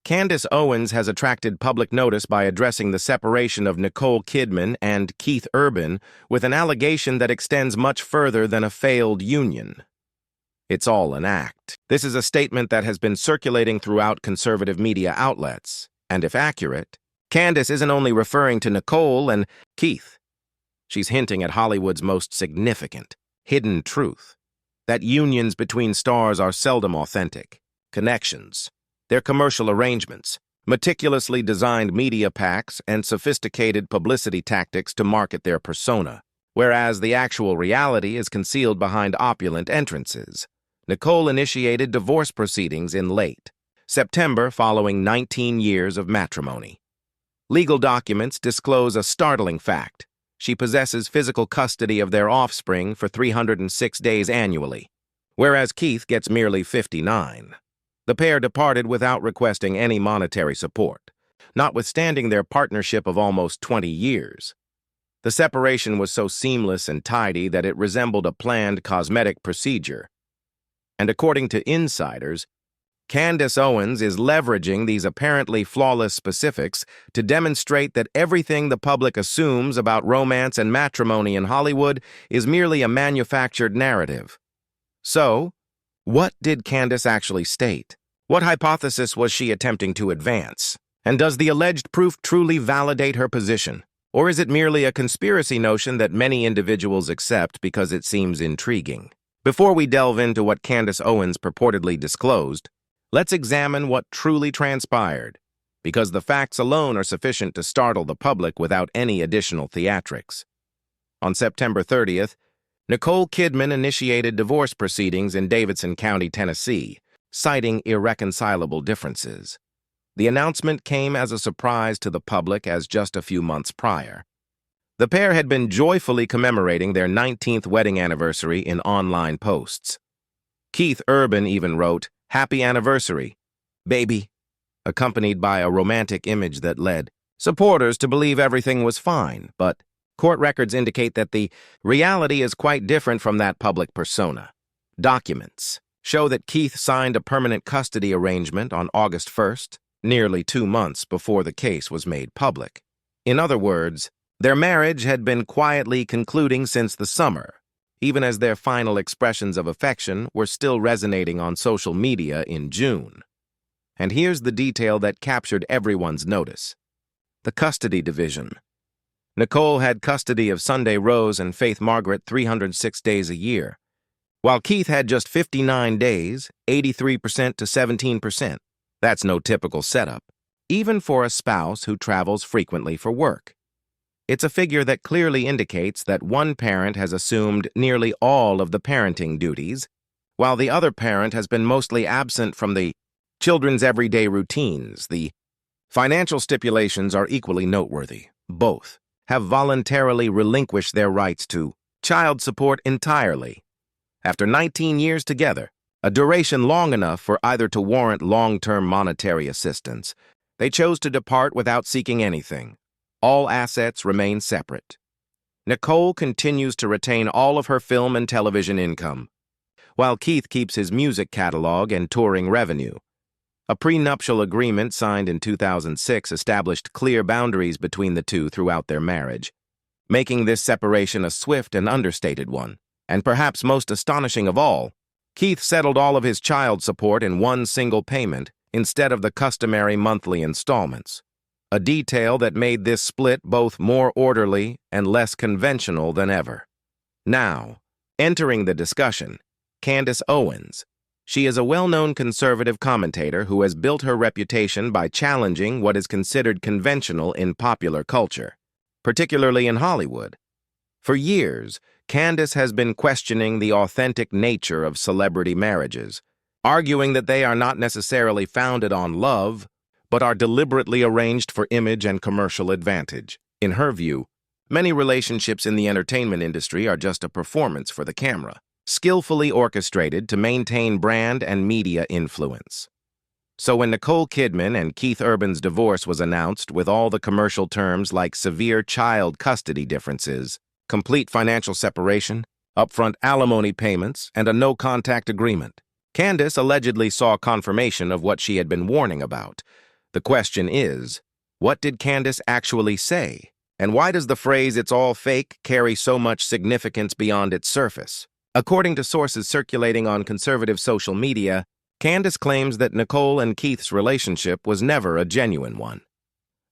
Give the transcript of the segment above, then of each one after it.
Candace Owens has attracted public notice by addressing the separation of Nicole Kidman and Keith Urban with an allegation that extends much further than a failed union. It's all an act. This is a statement that has been circulating throughout conservative media outlets, and if accurate, Candace isn't only referring to Nicole and Keith. She's hinting at Hollywood's most significant, hidden truth, that unions between stars are seldom authentic. Connections, their commercial arrangements, meticulously designed media packs, and sophisticated publicity tactics to market their persona, whereas the actual reality is concealed behind opulent entrances. Nicole initiated divorce proceedings in late September following 19 years of matrimony. Legal documents disclose a startling fact. She possesses physical custody of their offspring for 306 days annually, whereas Keith gets merely 59. The pair departed without requesting any monetary support, notwithstanding their partnership of almost 20 years. The separation was so seamless and tidy that it resembled a planned cosmetic procedure. And according to insiders, Candace Owens is leveraging these apparently flawless specifics to demonstrate that everything the public assumes about romance and matrimony in Hollywood is merely a manufactured narrative. So, what did Candace actually state? What hypothesis was she attempting to advance? And does the alleged proof truly validate her position? Or is it merely a conspiracy notion that many individuals accept because it seems intriguing? Before we delve into what Candace Owens purportedly disclosed, let's examine what truly transpired, because the facts alone are sufficient to startle the public without any additional theatrics. On September 30th, Nicole Kidman initiated divorce proceedings in Davidson County, Tennessee, citing irreconcilable differences. The announcement came as a surprise to the public as just a few months prior. The pair had been joyfully commemorating their 19th wedding anniversary in online posts. Keith Urban even wrote, "Happy anniversary, baby," accompanied by a romantic image that led supporters to believe everything was fine, but court records indicate that the reality is quite different from that public persona. Documents show that Keith signed a permanent custody arrangement on August 1st, nearly 2 months before the case was made public. In other words, their marriage had been quietly concluding since the summer, even as their final expressions of affection were still resonating on social media in June. And here's the detail that captured everyone's notice: the custody division. Nicole had custody of Sunday Rose and Faith Margaret 306 days a year, while Keith had just 59 days, 83% to 17%. That's no typical setup, even for a spouse who travels frequently for work. It's a figure that clearly indicates that one parent has assumed nearly all of the parenting duties, while the other parent has been mostly absent from the children's everyday routines. The financial stipulations are equally noteworthy. Both have voluntarily relinquished their rights to child support entirely. After 19 years together, a duration long enough for either to warrant long-term monetary assistance, they chose to depart without seeking anything. All assets remain separate. Nicole continues to retain all of her film and television income, while Keith keeps his music catalog and touring revenue. A prenuptial agreement signed in 2006 established clear boundaries between the two throughout their marriage, making this separation a swift and understated one. And perhaps most astonishing of all, Keith settled all of his child support in one single payment instead of the customary monthly installments. A detail that made this split both more orderly and less conventional than ever. Now, entering the discussion, Candace Owens. She is a well-known conservative commentator who has built her reputation by challenging what is considered conventional in popular culture, particularly in Hollywood. For years, Candace has been questioning the authentic nature of celebrity marriages, arguing that they are not necessarily founded on love, but are deliberately arranged for image and commercial advantage. In her view, many relationships in the entertainment industry are just a performance for the camera, skillfully orchestrated to maintain brand and media influence. So when Nicole Kidman and Keith Urban's divorce was announced with all the commercial terms like severe child custody differences, complete financial separation, upfront alimony payments, and a no-contact agreement, Candace allegedly saw confirmation of what she had been warning about. The question is, what did Candace actually say? And why does the phrase "it's all fake" carry so much significance beyond its surface? According to sources circulating on conservative social media, Candace claims that Nicole and Keith's relationship was never a genuine one.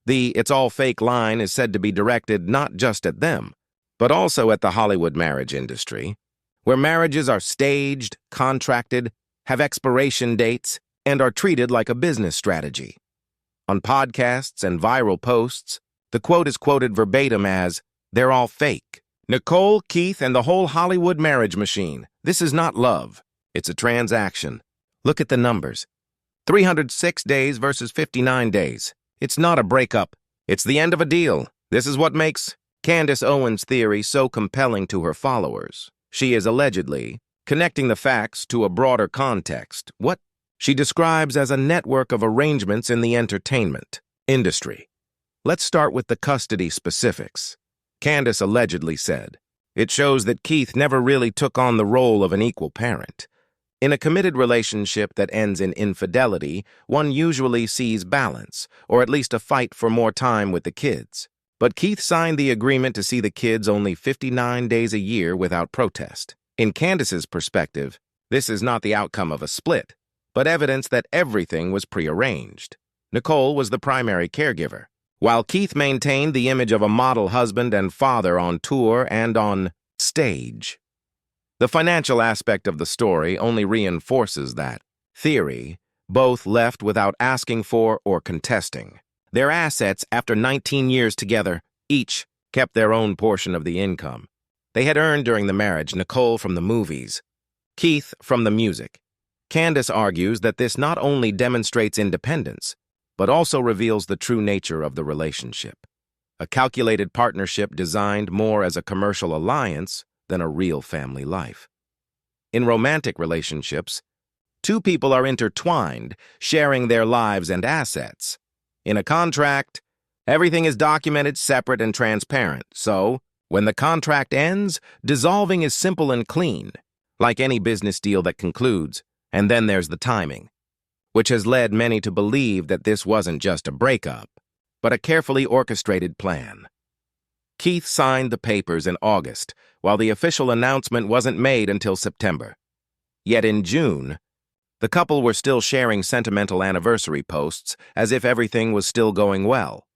The "it's all fake" line is said to be directed not just at them, but also at the Hollywood marriage industry, where marriages are staged, contracted, have expiration dates, and are treated like a business strategy. On podcasts and viral posts, the quote is quoted verbatim as, "They're all fake. Nicole, Keith, and the whole Hollywood marriage machine. This is not love. It's a transaction. Look at the numbers. 306 days versus 59 days. It's not a breakup. It's the end of a deal. This is what makes Candace Owens' theory so compelling to her followers. She is allegedly connecting the facts to a broader context, what she describes as a network of arrangements in the entertainment industry. Let's start with the custody specifics. Candace allegedly said, "It shows that Keith never really took on the role of an equal parent. In a committed relationship that ends in infidelity, one usually sees balance, or at least a fight for more time with the kids. But Keith signed the agreement to see the kids only 59 days a year without protest. In Candace's perspective, this is not the outcome of a split, but evidence that everything was prearranged. Nicole was the primary caregiver, while Keith maintained the image of a model husband and father on tour and on stage. The financial aspect of the story only reinforces that theory, both left without asking for or contesting. Their assets, after 19 years together, each kept their own portion of the income. They had earned during the marriage, Nicole from the movies, Keith from the music. Candace argues that this not only demonstrates independence, but also reveals the true nature of the relationship. A calculated partnership designed more as a commercial alliance than a real family life. In romantic relationships, two people are intertwined, sharing their lives and assets. In a contract, everything is documented, separate, and transparent. So, when the contract ends, dissolving is simple and clean, like any business deal that concludes. And then there's the timing, which has led many to believe that this wasn't just a breakup, but a carefully orchestrated plan. Keith signed the papers in August, while the official announcement wasn't made until September. Yet in June, the couple were still sharing sentimental anniversary posts as if everything was still going well.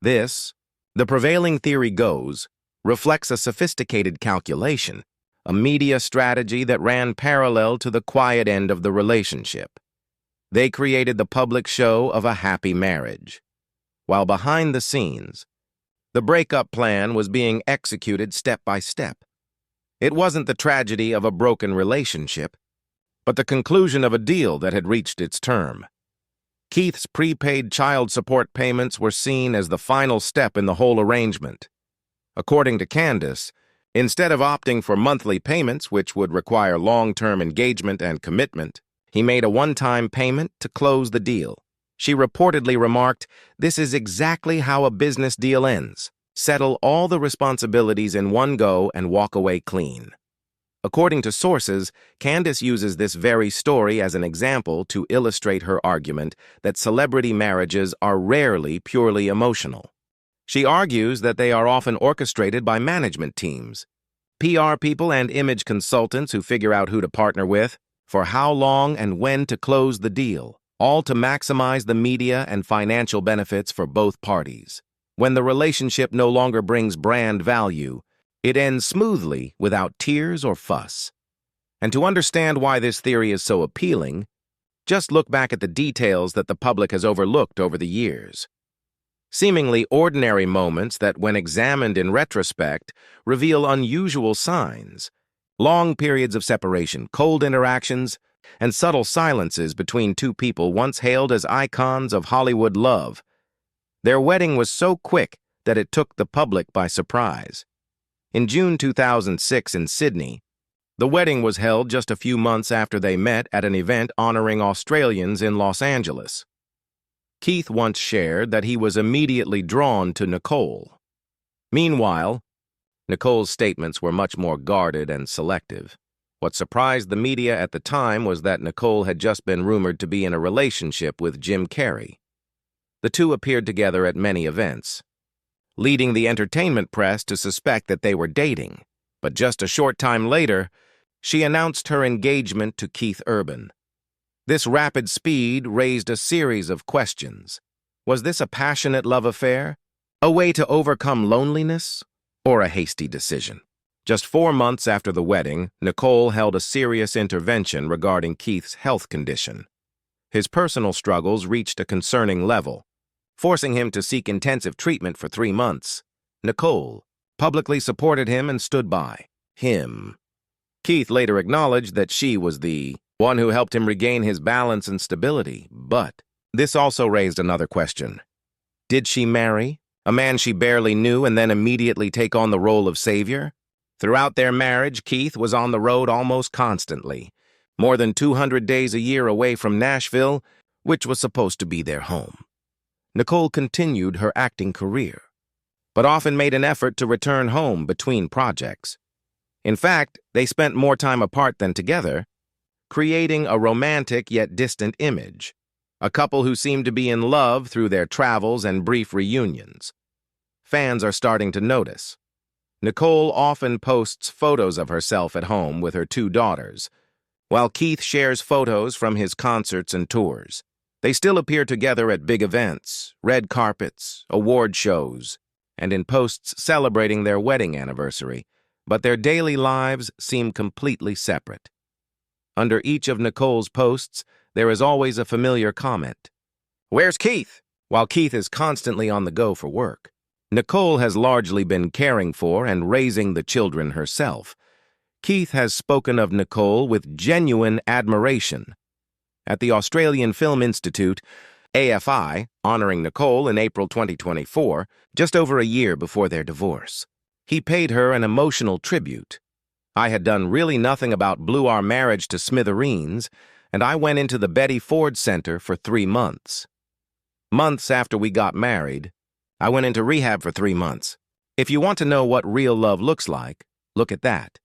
This, the prevailing theory goes, reflects a sophisticated calculation, a media strategy that ran parallel to the quiet end of the relationship. They created the public show of a happy marriage, while behind the scenes, the breakup plan was being executed step by step. It wasn't the tragedy of a broken relationship, but the conclusion of a deal that had reached its term. Keith's prepaid child support payments were seen as the final step in the whole arrangement. According to Candace, instead of opting for monthly payments, which would require long-term engagement and commitment, he made a one-time payment to close the deal. She reportedly remarked, "This is exactly how a business deal ends. Settle all the responsibilities in one go and walk away clean." According to sources, Candace uses this very story as an example to illustrate her argument that celebrity marriages are rarely purely emotional. She argues that they are often orchestrated by management teams, PR people and image consultants who figure out who to partner with, for how long and when to close the deal, all to maximize the media and financial benefits for both parties. When the relationship no longer brings brand value, it ends smoothly without tears or fuss. And to understand why this theory is so appealing, just look back at the details that the public has overlooked over the years. Seemingly ordinary moments that, when examined in retrospect, reveal unusual signs. Long periods of separation, cold interactions, and subtle silences between two people once hailed as icons of Hollywood love. Their wedding was so quick that it took the public by surprise. In June 2006 in Sydney, the wedding was held just a few months after they met at an event honoring Australians in Los Angeles. Keith once shared that he was immediately drawn to Nicole. Meanwhile, Nicole's statements were much more guarded and selective. What surprised the media at the time was that Nicole had just been rumored to be in a relationship with Jim Carrey. The two appeared together at many events, leading the entertainment press to suspect that they were dating. But just a short time later, she announced her engagement to Keith Urban. This rapid speed raised a series of questions. Was this a passionate love affair, a way to overcome loneliness, or a hasty decision? Just 4 months after the wedding, Nicole held a serious intervention regarding Keith's health condition. His personal struggles reached a concerning level, forcing him to seek intensive treatment for 3 months. Nicole publicly supported him and stood by him. Keith later acknowledged that she was the one who helped him regain his balance and stability, but this also raised another question. Did she marry a man she barely knew and then immediately take on the role of savior? Throughout their marriage, Keith was on the road almost constantly, more than 200 days a year away from Nashville, which was supposed to be their home. Nicole continued her acting career, but often made an effort to return home between projects. In fact, they spent more time apart than together, creating a romantic yet distant image, a couple who seemed to be in love through their travels and brief reunions. Fans are starting to notice. Nicole often posts photos of herself at home with her 2 daughters, while Keith shares photos from his concerts and tours. They still appear together at big events, red carpets, award shows, and in posts celebrating their wedding anniversary, but their daily lives seem completely separate. Under each of Nicole's posts, there is always a familiar comment. "Where's Keith?" While Keith is constantly on the go for work, Nicole has largely been caring for and raising the children herself. Keith has spoken of Nicole with genuine admiration. At the Australian Film Institute, AFI, honoring Nicole in April 2024, just over a year before their divorce, he paid her an emotional tribute. "I had done really nothing about blew our marriage to smithereens, and I went into the Betty Ford Center for 3 months. Months after we got married, I went into rehab for 3 months. If you want to know what real love looks like, look at that."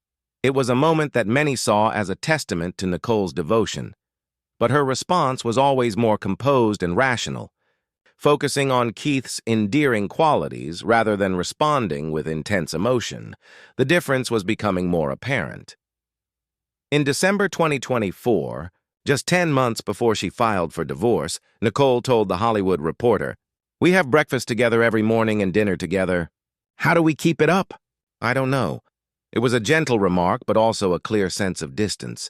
It was a moment that many saw as a testament to Nicole's devotion, but her response was always more composed and rational, focusing on Keith's endearing qualities rather than responding with intense emotion. The difference was becoming more apparent. In December 2024, just 10 months before she filed for divorce, Nicole told The Hollywood Reporter, "We have breakfast together every morning and dinner together. How do we keep it up? I don't know." It was a gentle remark, but also a clear sense of distance,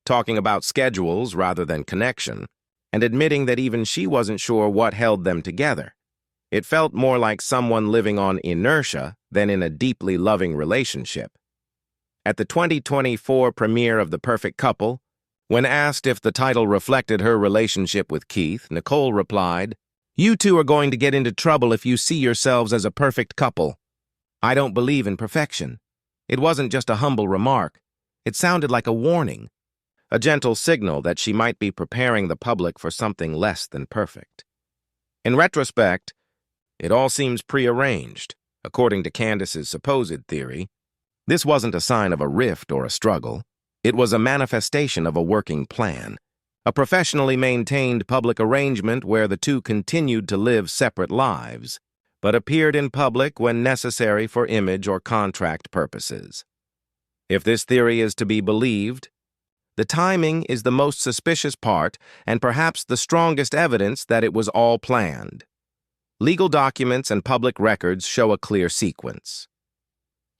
talking about schedules rather than connection, and admitting that even she wasn't sure what held them together. It felt more like someone living on inertia than in a deeply loving relationship. At the 2024 premiere of The Perfect Couple, when asked if the title reflected her relationship with Keith, Nicole replied, "You two are going to get into trouble if you see yourselves as a perfect couple. I don't believe in perfection." It wasn't just a humble remark. It sounded like a warning, a gentle signal that she might be preparing the public for something less than perfect. In retrospect, it all seems prearranged. According to Candace's supposed theory, this wasn't a sign of a rift or a struggle. It was a manifestation of a working plan, a professionally maintained public arrangement where the two continued to live separate lives, but appeared in public when necessary for image or contract purposes. If this theory is to be believed, the timing is the most suspicious part and perhaps the strongest evidence that it was all planned. Legal documents and public records show a clear sequence.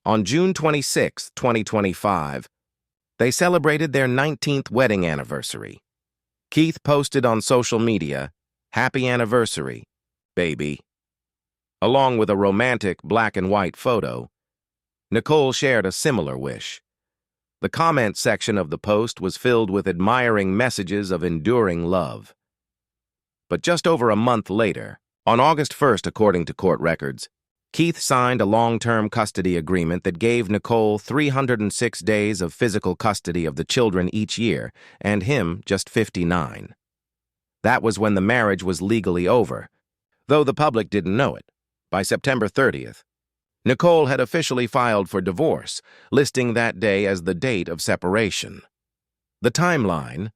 On June 26, 2025, they celebrated their 19th wedding anniversary. Keith posted on social media, "Happy anniversary, baby," along with a romantic black and white photo. Nicole shared a similar wish. The comment section of the post was filled with admiring messages of enduring love. But just over a month later, on August 1st, according to court records, Keith signed a long-term custody agreement that gave Nicole 306 days of physical custody of the children each year, and him just 59. That was when the marriage was legally over, though the public didn't know it. By September 30th, Nicole had officially filed for divorce, listing that day as the date of separation. The timeline: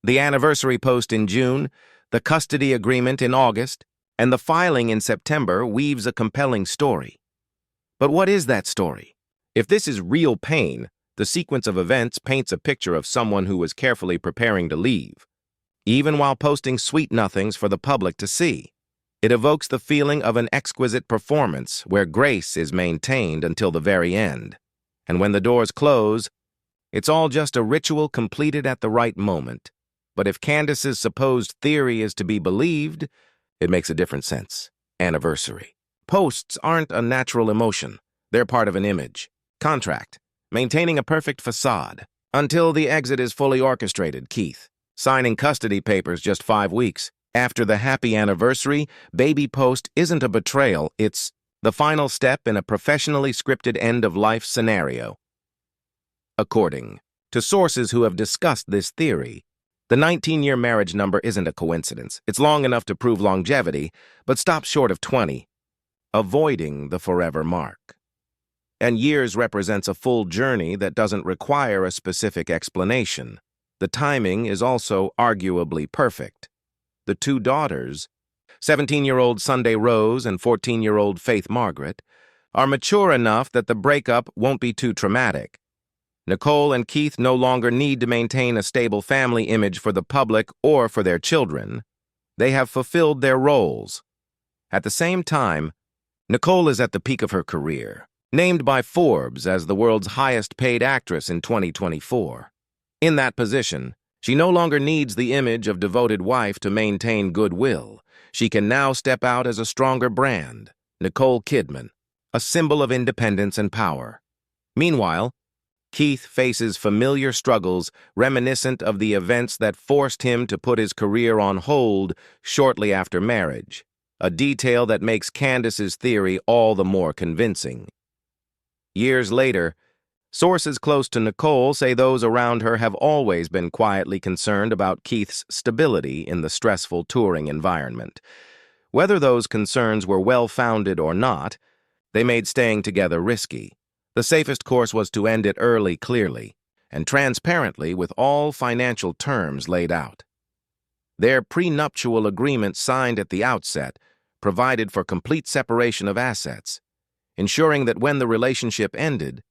the anniversary post in June, the custody agreement in August, and the filing in September weaves a compelling story. But what is that story? If this is real pain, the sequence of events paints a picture of someone who was carefully preparing to leave, even while posting sweet nothings for the public to see. It evokes the feeling of an exquisite performance where grace is maintained until the very end. And when the doors close, it's all just a ritual completed at the right moment. But if Candace's supposed theory is to be believed, it makes a different sense. Anniversary. Posts aren't a natural emotion. They're part of an image. Contract. Maintaining a perfect facade. Until the exit is fully orchestrated, Keith. Signing custody papers just 5 weeks. After the happy anniversary, baby post isn't a betrayal, it's the final step in a professionally scripted end-of-life scenario. According to sources who have discussed this theory, the 19-year marriage number isn't a coincidence. It's long enough to prove longevity, but stops short of 20, avoiding the forever mark. And years represents a full journey that doesn't require a specific explanation. The timing is also arguably perfect. The 2 daughters, 17-year-old Sunday Rose and 14-year-old Faith Margaret, are mature enough that the breakup won't be too traumatic. Nicole and Keith no longer need to maintain a stable family image for the public or for their children. They have fulfilled their roles. At the same time, Nicole is at the peak of her career, named by Forbes as the world's highest-paid actress in 2024. In that position, she no longer needs the image of devoted wife to maintain goodwill. She can now step out as a stronger brand, Nicole Kidman, a symbol of independence and power. Meanwhile, Keith faces familiar struggles reminiscent of the events that forced him to put his career on hold shortly after marriage, a detail that makes Candace's theory all the more convincing. Years later, sources close to Nicole say those around her have always been quietly concerned about Keith's stability in the stressful touring environment. Whether those concerns were well-founded or not, they made staying together risky. The safest course was to end it early, clearly, and transparently with all financial terms laid out. Their prenuptial agreement signed at the outset provided for complete separation of assets, ensuring that when the relationship ended,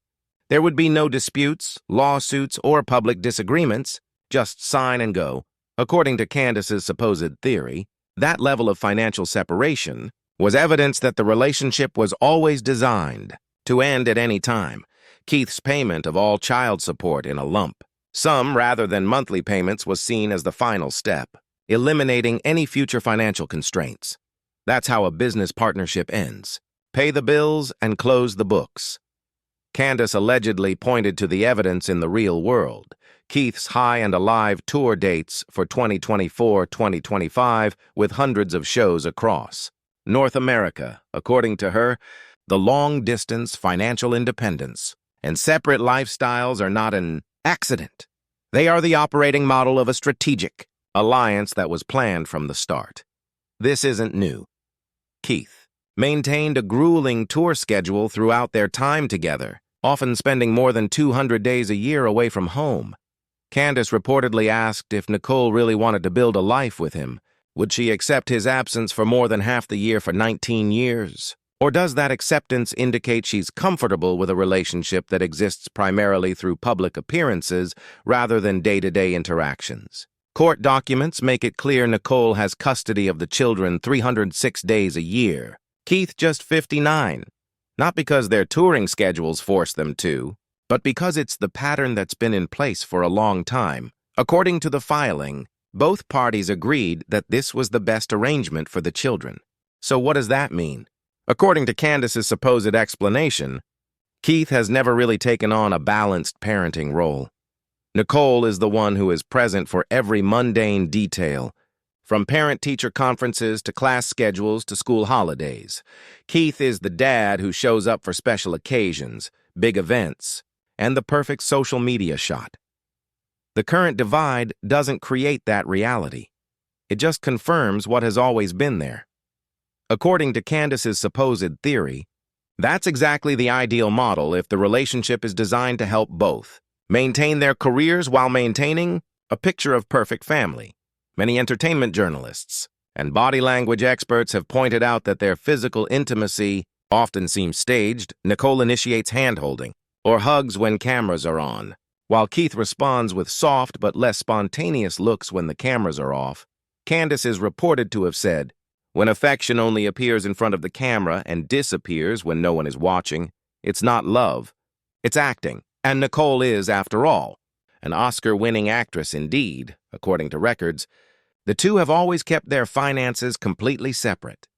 there would be no disputes, lawsuits, or public disagreements, just sign and go. According to Candace's supposed theory, that level of financial separation was evidence that the relationship was always designed to end at any time. Keith's payment of all child support in a lump, some rather than monthly payments, was seen as the final step, eliminating any future financial constraints. That's how a business partnership ends. Pay the bills and close the books. Candace allegedly pointed to the evidence in the real world, Keith's High and Alive tour dates for 2024-2025 with hundreds of shows across North America. According to her, the long-distance financial independence and separate lifestyles are not an accident. They are the operating model of a strategic alliance that was planned from the start. This isn't new. Keith maintained a grueling tour schedule throughout their time together, often spending more than 200 days a year away from home. Candace reportedly asked if Nicole really wanted to build a life with him. Would she accept his absence for more than half the year for 19 years? Or does that acceptance indicate she's comfortable with a relationship that exists primarily through public appearances rather than day-to-day interactions? Court documents make it clear Nicole has custody of the children 306 days a year. Keith just 59, not because their touring schedules force them to, but because it's the pattern that's been in place for a long time. According to the filing, both parties agreed that this was the best arrangement for the children. So what does that mean? According to Candace's supposed explanation, Keith has never really taken on a balanced parenting role. Nicole is the one who is present for every mundane detail, from parent-teacher conferences to class schedules to school holidays. Keith is the dad who shows up for special occasions, big events, and the perfect social media shot. The current divide doesn't create that reality. It just confirms what has always been there. According to Candace's supposed theory, that's exactly the ideal model if the relationship is designed to help both maintain their careers while maintaining a picture of perfect family. Many entertainment journalists and body language experts have pointed out that their physical intimacy often seems staged. Nicole initiates hand-holding or hugs when cameras are on, while Keith responds with soft but less spontaneous looks when the cameras are off. Candace is reported to have said, "When affection only appears in front of the camera and disappears when no one is watching, it's not love, it's acting." And Nicole is, after all, an Oscar-winning actress indeed, according to records. The two have always kept their finances completely separate.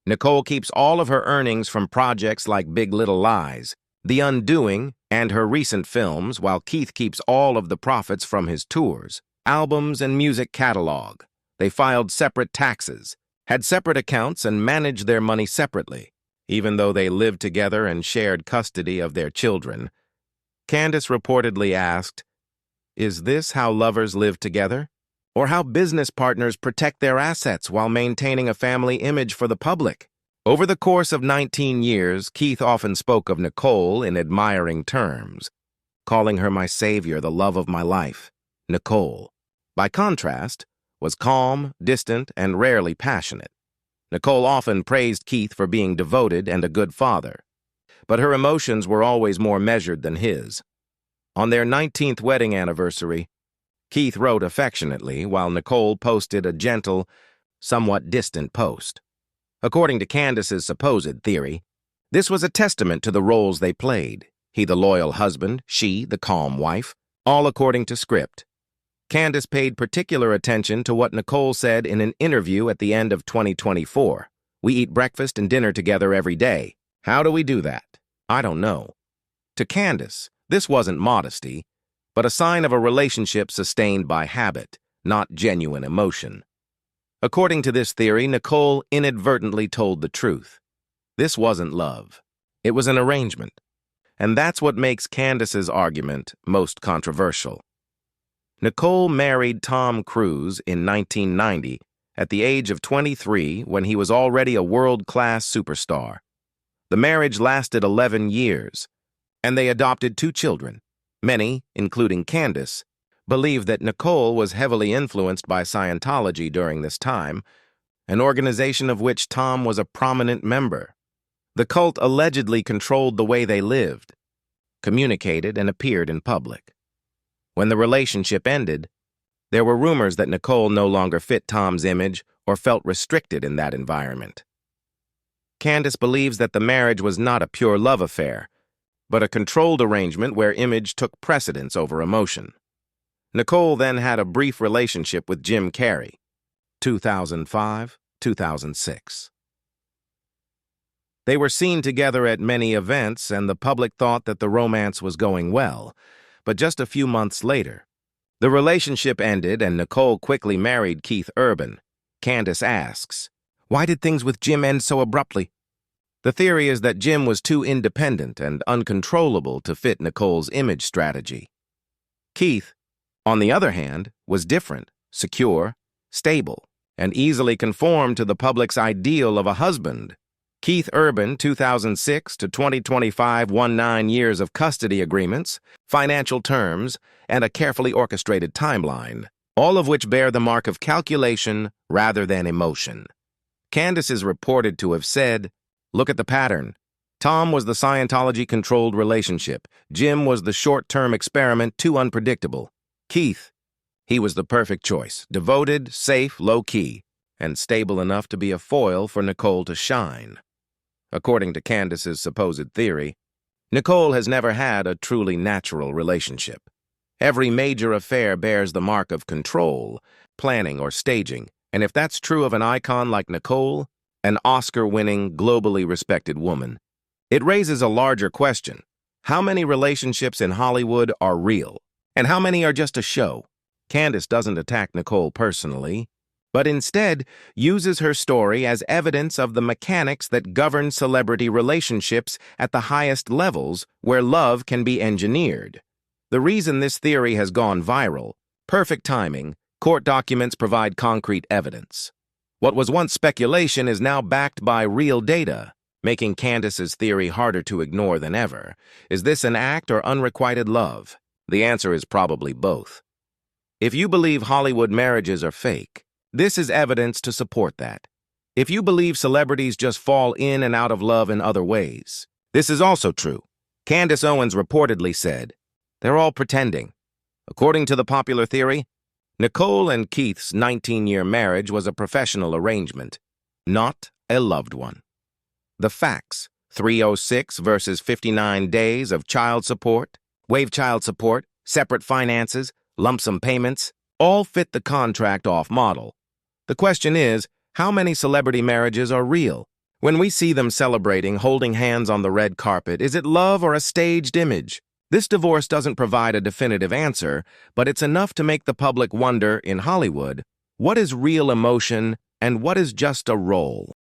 Nicole keeps all of her earnings from projects like Big Little Lies, The Undoing, and her recent films, while Keith keeps all of the profits from his tours, albums, and music catalog. They filed separate taxes, had separate accounts, and managed their money separately, even though they lived together and shared custody of their children. Candace reportedly asked, "Is this how lovers live together? Or how business partners protect their assets while maintaining a family image for the public?" Over the course of 19 years, Keith often spoke of Nicole in admiring terms, calling her my savior, the love of my life. Nicole, by contrast, was calm, distant, and rarely passionate. Nicole often praised Keith for being devoted and a good father, but her emotions were always more measured than his. On their 19th wedding anniversary, Keith wrote affectionately, while Nicole posted a gentle, somewhat distant post. According to Candace's supposed theory, this was a testament to the roles they played, he the loyal husband, she the calm wife, all according to script. Candace paid particular attention to what Nicole said in an interview at the end of 2024. "We eat breakfast and dinner together every day. How do we do that? I don't know." To Candace, this wasn't modesty, but a sign of a relationship sustained by habit, not genuine emotion. According to this theory, Nicole inadvertently told the truth. This wasn't love. It was an arrangement. And that's what makes Candace's argument most controversial. Nicole married Tom Cruise in 1990 at the age of 23 when he was already a world-class superstar. The marriage lasted 11 years, and they adopted 2 children. Many, including Candace, believe that Nicole was heavily influenced by Scientology during this time, an organization of which Tom was a prominent member. The cult allegedly controlled the way they lived, communicated, and appeared in public. When the relationship ended, there were rumors that Nicole no longer fit Tom's image or felt restricted in that environment. Candace believes that the marriage was not a pure love affair, but a controlled arrangement where image took precedence over emotion. Nicole then had a brief relationship with Jim Carrey, 2005-2006. They were seen together at many events, and the public thought that the romance was going well. But just a few months later, the relationship ended and Nicole quickly married Keith Urban. Candace asks, "Why did things with Jim end so abruptly?" The theory is that Jim was too independent and uncontrollable to fit Nicole's image strategy. Keith, on the other hand, was different, secure, stable, and easily conformed to the public's ideal of a husband. Keith Urban, 2006 to 2025, won 9 years of custody agreements, financial terms, and a carefully orchestrated timeline, all of which bear the mark of calculation rather than emotion. Candace is reported to have said, "Look at the pattern. Tom was the Scientology-controlled relationship. Jim was the short-term experiment, too unpredictable. Keith, he was the perfect choice, devoted, safe, low-key, and stable enough to be a foil for Nicole to shine." According to Candace's supposed theory, Nicole has never had a truly natural relationship. Every major affair bears the mark of control, planning, or staging, and if that's true of an icon like Nicole, an Oscar-winning, globally respected woman, it raises a larger question. How many relationships in Hollywood are real, and how many are just a show? Candace doesn't attack Nicole personally, but instead uses her story as evidence of the mechanics that govern celebrity relationships at the highest levels where love can be engineered. The reason this theory has gone viral, perfect timing, court documents provide concrete evidence. What was once speculation is now backed by real data, making Candace's theory harder to ignore than ever. Is this an act or unrequited love? The answer is probably both. If you believe Hollywood marriages are fake, This is evidence to support that. If you believe celebrities just fall in and out of love in other ways, this is also true. Candace Owens reportedly said, "They're all pretending." According to the popular theory, Nicole and Keith's 19-year marriage was a professional arrangement, not a loved one. The facts, 306 versus 59 days of child support, waive child support, separate finances, lump sum payments, all fit the contract-off model. The question is, how many celebrity marriages are real? When we see them celebrating, holding hands on the red carpet, is it love or a staged image? This divorce doesn't provide a definitive answer, but it's enough to make the public wonder, in Hollywood, what is real emotion and what is just a role?